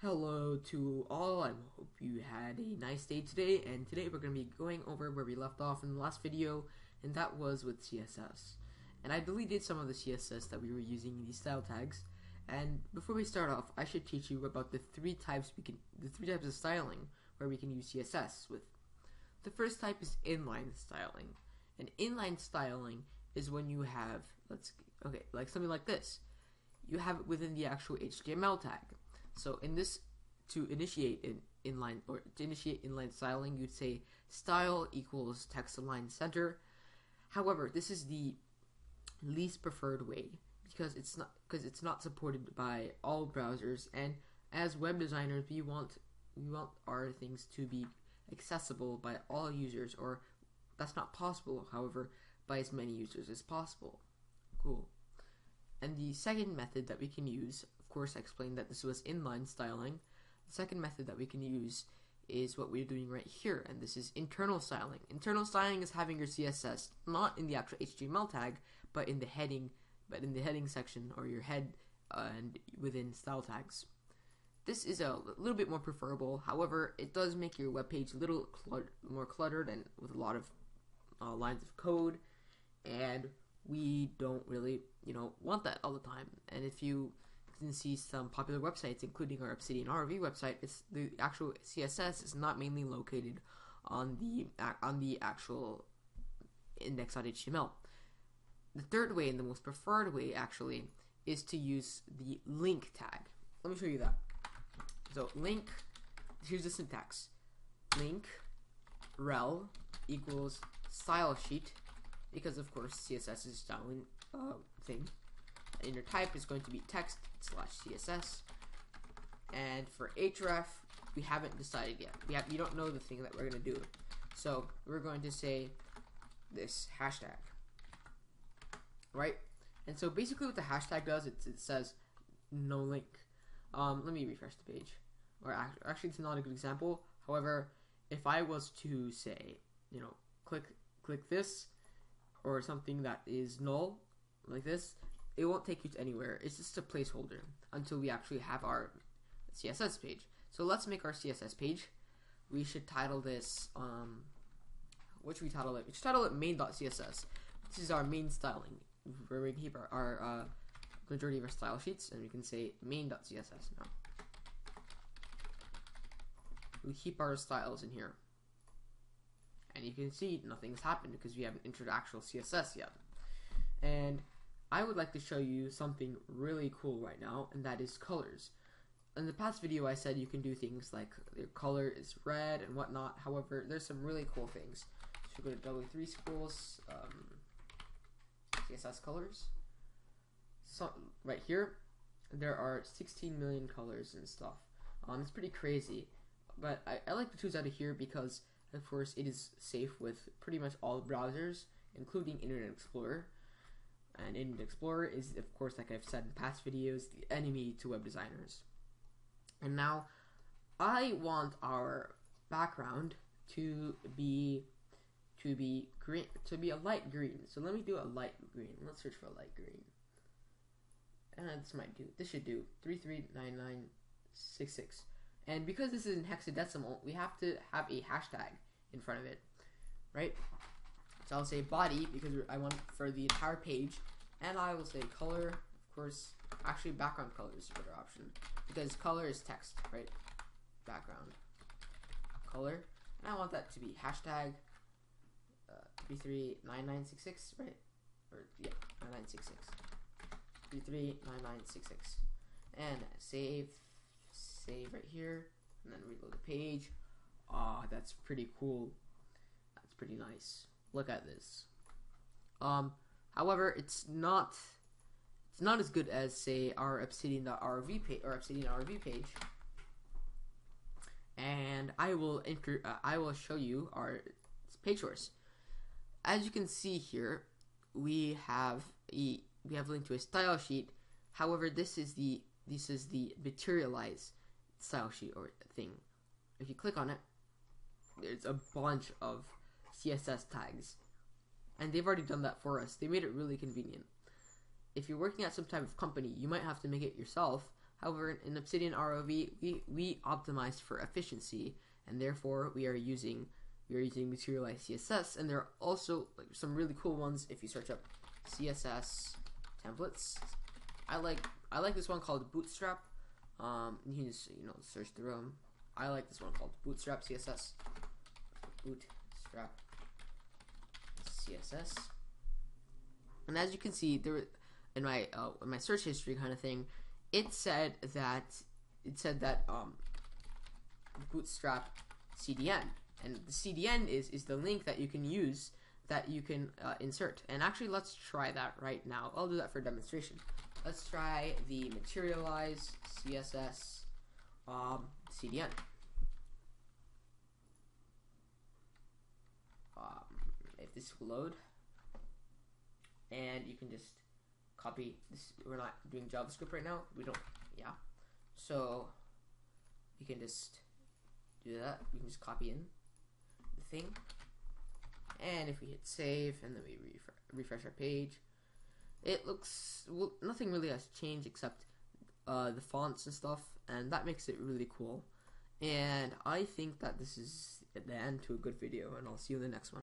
Hello to all, I hope you had a nice day today, and today we're going to be going over where we left off in the last video, and that was with CSS. And I deleted some of the CSS that we were using in these style tags, and before we start off, I should teach you about the three types of styling where we can use CSS with. The first type is inline styling, and inline styling is when you have, like something like this. You have it within the actual HTML tag. So in this, to initiate inline styling, you'd say style equals text align center. However, this is the least preferred way because it's not supported by all browsers, and as web designers, we want our things to be accessible by all users, or that's not possible, however, by as many users as possible. Cool. And the second method that we can use, of course I explained that this was inline styling. The second method that we can use is what we're doing right here, and this is internal styling. Internal styling is having your CSS not in the actual HTML tag, but in the heading section, or your head and within style tags. This is a little bit more preferable, however, it does make your web page a little more cluttered and with a lot of lines of code, and we don't really, want that all the time. And if you can see some popular websites, including our Obsidian ROV website, it's the actual CSS is not mainly located on the actual index.html. The third way, and the most preferred way actually, is to use the link tag. Let me show you that. So link, here's the syntax. Link rel equals style sheet, because of course CSS is styling thing. Inner type is going to be text / CSS, and for href we haven't decided yet. We don't know the thing that we're going to do, so we're going to say this hashtag, right? And so basically what the hashtag does, it says no link. Let me refresh the page, or actually it's not a good example. However, if I was to say, click this, or something that is null, like this, it won't take you to anywhere. It's just a placeholder until we actually have our CSS page. So let's make our CSS page. We should title this, what should we title it? We should title it main.css. This is our main styling, where we keep our majority of our style sheets, and we can say main.css now. We keep our styles in here. And you can see nothing's happened because we haven't entered actual CSS yet. And I would like to show you something really cool right now, and that is colors. In the past video I said you can do things like your color is red and whatnot. However, there's some really cool things. So go to W3 schools, CSS colors. So right here, there are 16 million colors and stuff. It's pretty crazy, but I like to choose out of here because of course it is safe with pretty much all browsers, including Internet Explorer. And Internet Explorer is, of course, like I've said in past videos, the enemy to web designers. And now I want our background to be green, to be a light green. So let me do a light green. Let's search for a light green. And this should do 339966. And because this is in hexadecimal, we have to have a hashtag in front of it, right? So I'll say body because I want for the entire page, and I will say color. Of course, actually background color is a better option because color is text, right? Background color, and I want that to be hashtag 339966, right? Or yeah, 9966. 339966, and save right here, and then reload the page. That's pretty cool. That's pretty nice. Look at this. However, it's not as good as, say, our Obsidian.ROV page or Obsidian ROV page. And I will show you our page source. As you can see here, we have linked to a style sheet. However, this is the materialized style sheet or thing. If you click on it, there's a bunch of CSS tags, and they've already done that for us. They made it really convenient. If you're working at some type of company, you might have to make it yourself, However, in Obsidian ROV, we optimized for efficiency, and therefore we are using Materialized CSS, and there are also like some really cool ones if you search up CSS Templates. I like this one called Bootstrap. You can just search through them. I like this one called Bootstrap CSS. Bootstrap CSS. And as you can see, there in my search history kind of thing, it said that Bootstrap CDN, and the CDN is the link that you can use, that you can insert. And actually, let's try that right now. I'll do that for demonstration. Let's try the Materialized CSS CDN. If this will load, and you can just copy this. We're not doing JavaScript right now. We don't. Yeah. So you can just do that. You can just copy in the thing, and if we hit save and then we refresh our page, it looks, well, nothing really has changed except the fonts and stuff, and that makes it really cool. And I think that this is the end to a good video, and I'll see you in the next one.